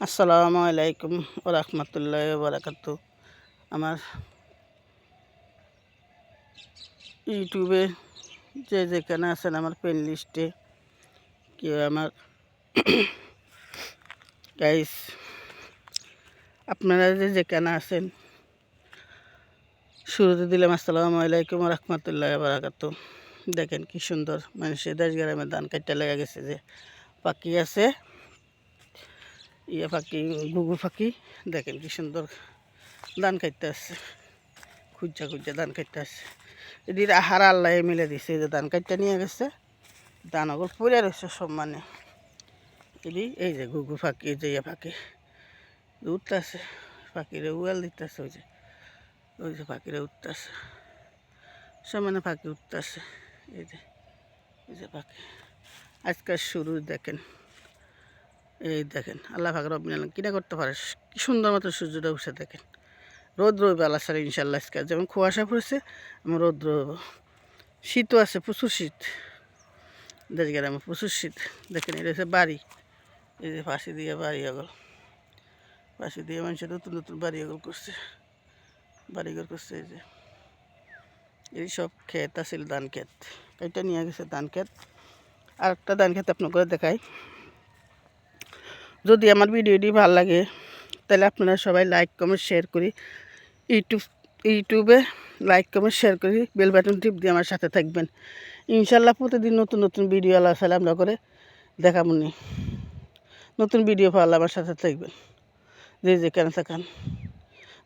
আসসালামু আলাইকুম ওয়া রাহমাতুল্লাহি ওয়া বারাকাতুহু। আমার ইউটিউবে যেখানে আছেন, আমার ফ্রেন্ড লিস্টে কেউ আমার গাইস, আপনারা যেখানে আছেন, শুরুতে দিলাম আসসালামু আলাইকুম ওয়া রাহমাতুল্লাহি ওয়া বারাকাতুহু। দেখেন কি সুন্দর মানুষের দেশ গ্রামে ধান কাটতে লেগে গেছে, যে পাখি আছে, পাখি, ঘুঘু পাখি, দেখেন কি সুন্দর ধান কাটতে আসছে, খুঁজা খুঁজা ধান কাটতে আসছে। এদিকে আহার আল্লাহ মিলে দিছে, যে ধান কাটতে নিয়ে গেছে, ধান ওগুলো পড়ে রয়েছে সব। মানে এদি এই যে ঘুঘু পাখি, যে পাখি উঠতেছে, পাখিরে উয়াল দিতেছে, ওই যে পাখিরে উঠতেছে, সব মানে পাখি উঠতেছে। এই যে পাখি আজকাল শুরু দেখেন, এই দেখেন আল্লাহ পাক রব্বুল আলামিন কিনা করতে পারে, কি সুন্দর মতো সূর্যটা উঠে। দেখেন রৌদ্র হইবে আল্লাহ সারা ইনশাল্লাহ। আজকে যেমন কুয়াশা পড়েছে, আমার রৌদ্র হইব। শীতও আছে, প্রচুর শীত, দেশ গ্রামে প্রচুর শীত। দেখেন এটা হচ্ছে বাড়ি, এই যে পাশে দিয়ে বাড়ি আগল, পাশে দিয়ে মানুষের নতুন নতুন বাড়ি আগল করছে, বাড়িঘর করছে। এই যে এই সব ক্ষেত আছিল, ধান ক্ষেত, এটা নিয়ে গেছে ধান ক্ষেত। আর একটা ধান ক্ষেত আপনাকে দেখাই। যদি আমার ভিডিওটি ভালো লাগে, তাহলে আপনারা সবাই লাইক কমেন্ট শেয়ার করি, ইউটিউবে লাইক কমেন্ট শেয়ার করি, বেল বাটন টিপ দিয়ে আমার সাথে থাকবেন। ইনশাল্লাহ প্রতিদিন নতুন নতুন ভিডিও আল্লাহ সালাম আমরা করে দেখাবনি। নতুন ভিডিও পাওয়ালে আমার সাথে থাকবেন, যে যেখানে থাকেন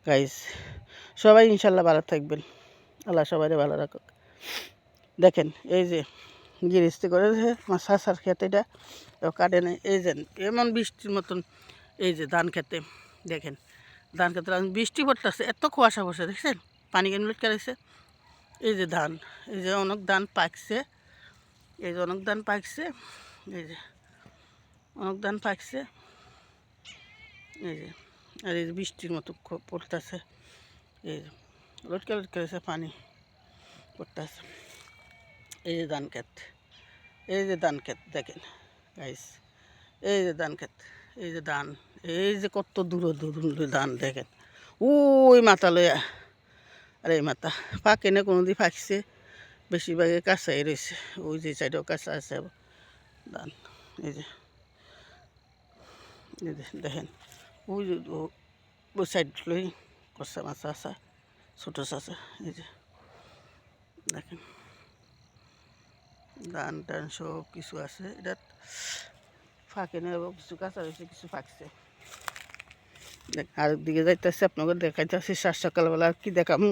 গাইস। সবাই ইনশাল্লাহ ভালো থাকবেন, আল্লাহ সবাই ভালো রাখুক। দেখেন এই যে গিরিস্তি করে আমার শাসার খেতে, এটা কাটে নেই। এই যে এমন বৃষ্টির মতন, এই যে ধান খেতে দেখেন, ধান খেতে বৃষ্টি পড়তেছে, এত কুয়াশা পড়ছে, দেখছেন পানি কেন লটকে রয়েছে। এই যে ধান, এই যে অনেক ধান পাকছে, এই যে অনেক ধান পাকছে, এই যে অনেক ধান পাকছে, এই যে। আর এই যে বৃষ্টির মতো পড়তেছে, এই যে লটকে লটকে রয়েছে, পানি পড়তেছে। এই যে ধান ক্ষেত, এই যে ধান ক্ষেত দেখেন গাইস, এই যে ধান ক্ষেত, এই যে ধান, এই যে কত দূর দূর ধান দেখেন, ওই মাথা লইয়া। আর এই মাথা পাকে না, কোনো দিন পাকছে, বেশিরভাগে কাঁচাই রয়েছে, ওই যে সাইডেও কাঁচা আছে ধান। এই যে দেখেন, ওই যে ওই সাইড লই কষা মাছ আসা, ছোটো চাষা। এই যে দেখেন ধান টান সব কিছু আছে, এটা ফাঁকে না, কিছু কাঁচা রয়েছে, কিছু ফাঁকছে। আরেক দিকে যাইতেছে, আপনাকে দেখাইতেছি সাত সকালবেলা। আর কি দেখাম,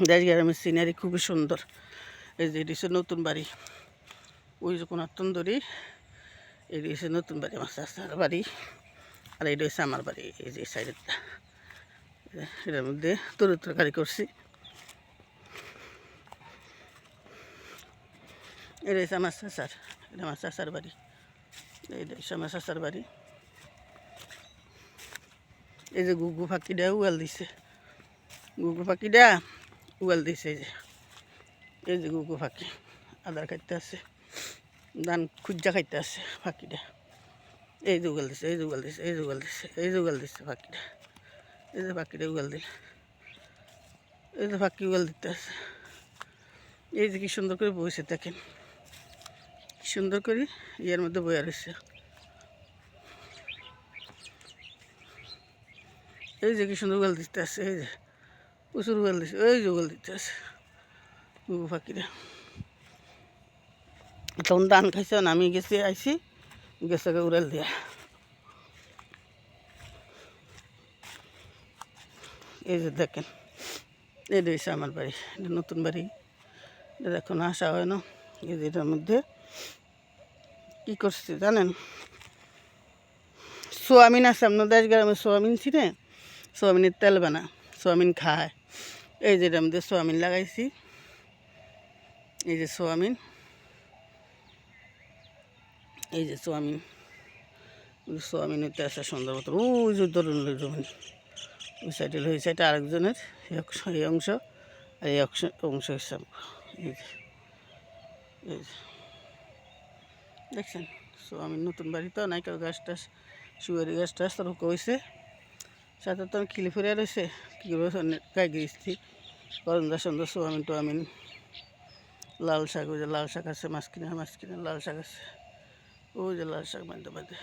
দেশ গ্রামের সিনারি খুবই সুন্দর। এই যে এটি হচ্ছে নতুন বাড়ি, ওই যে কোনো তন্দুরি, এটি হচ্ছে নতুন বাড়ি, আমার চাচার বাড়ি। আর এটা হচ্ছে আমার বাড়ি, এই যে সাইডেরটা, এটার মধ্যে তরকারি করছি। এটা হচ্ছে আমার চাচার, এটা আমার চাচার বাড়ি, এইটা হচ্ছে আমার চাচার বাড়ি। এই যে ঘুঘু পাখিটা উয়াল দিছে, ঘুঘু পাখিটা উয়াল দিছে। এই যে ঘুঘু পাখি আদার খাইতে আছে, ধান খুঁজা খাইতে আছে পাখিটা। এই যে উগাল দিছে, এই যে উগাল দিছে, এই যে উগাল দিছে, এই যে উগাল দিচ্ছে পাখিটা, এই যে পাখিটা উগাল দিল, এই যে পাখি উগাল দিতে আছে। এই যে কি সুন্দর করে বইছে, দেখেন কি সুন্দর করে ইয়ের মধ্যে বইয়া রয়েছে। এই যে কি সুন্দর উগাল দিতে আছে, এই যে প্রচুর উগাল দিচ্ছে, এই যে উগাল দিতে আছে ঘুঘু পাখিরা। তখন ধান খাইছে, আমি গেছি আইসি, গেছে উড়াল দিয়া। এই যে দেখেন, এই রয়েছে আমার বাড়ি, এটা নতুন বাড়ি, এটা এখন আসা হয় না। এই যে এটার মধ্যে কী করছি জানেন, সোয়াবিন আছে, আপনার দেশ গ্রামে সোয়াবিন ছিনে, সোয়াবিনের তেল বানা, সোয়াবিন খায়। এই যে এটার মধ্যে সোয়াবিন লাগাইছি, এই যে সোয়াবিন, এই যে সোয়াবিন, সোয়াবিন হইতে আসে সুন্দর মতো। ওই যে ধরুন জমিন, ওই সাইডে, ওই সাইডে আরেকজনের এই অংশ, আর এই অংশ হিসাব। এই যে দেখছেন সো আমি নতুন বাড়ি তো নাইকাল গাছ টাছ সুয়ারি গাছ টাছ তার হয়েছে সাথে তো আমি খিলি ফুরিয়া রয়েছে কী করবো গাই গিয়েছি করন্দা সন্ধ্যা সোয়ামিন টোয়ামিন লাল শাক ওই যে লাল শাক আছে মাঝখানে লাল শাক আছে ওই যে লাল শাক বাঁধতে বাঁধে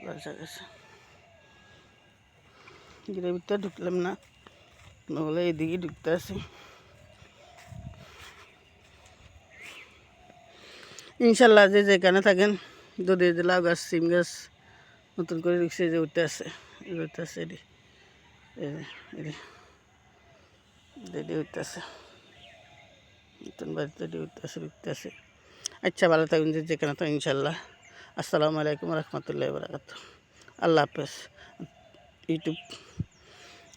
লাল শাক আছে গিরের ভিতরে ঢুকলাম না নহলে এইদিকে ঢুকতে আসি ইনশাল্লাহ যে যেখানে থাকেন যদি যে লাউ গাছ সিম গাছ নতুন করে রিক্সে যে উঠতে আছে এটি উঠতে আছে নতুন বাড়িতে উঠতে আছে আচ্ছা ভালো থাকবেন যে যেখানে তো ইনশাল্লাহ আসসালামু আলাইকুম রহমতুল্লাহ বরকাত আল্লাহ হাফেজ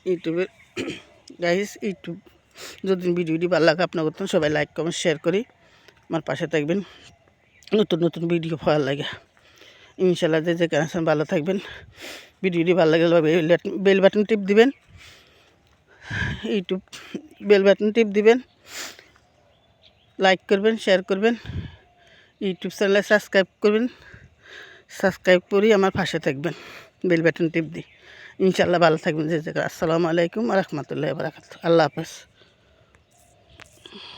ইউটিউবে গাইস ইউটিউব যদি ভিডিওটি ভালো লাগে আপনার করতেন সবাই লাইক কমেন্ট শেয়ার করি আমার পাশে থাকবেন নতুন নতুন ভিডিও ভালো লাগে ইনশাল্লাহ যে যেখানে আছেন ভালো থাকবেন ভিডিওটি ভালো লাগলে বেল বাটন টিপ দিবেন ইউটিউব বেল বাটন টিপ দিবেন লাইক করবেন শেয়ার করবেন ইউটিউব চ্যানেলে সাবস্ক্রাইব করি আমার পাশে থাকবেন বেল বাটন টিপ দিই ইনশাল্লাহ ভালো থাকবেন যে জায়গায় আসসালামু আলাইকুম রহমতুল্লাহ বরকাত আল্লাহ হাফেজ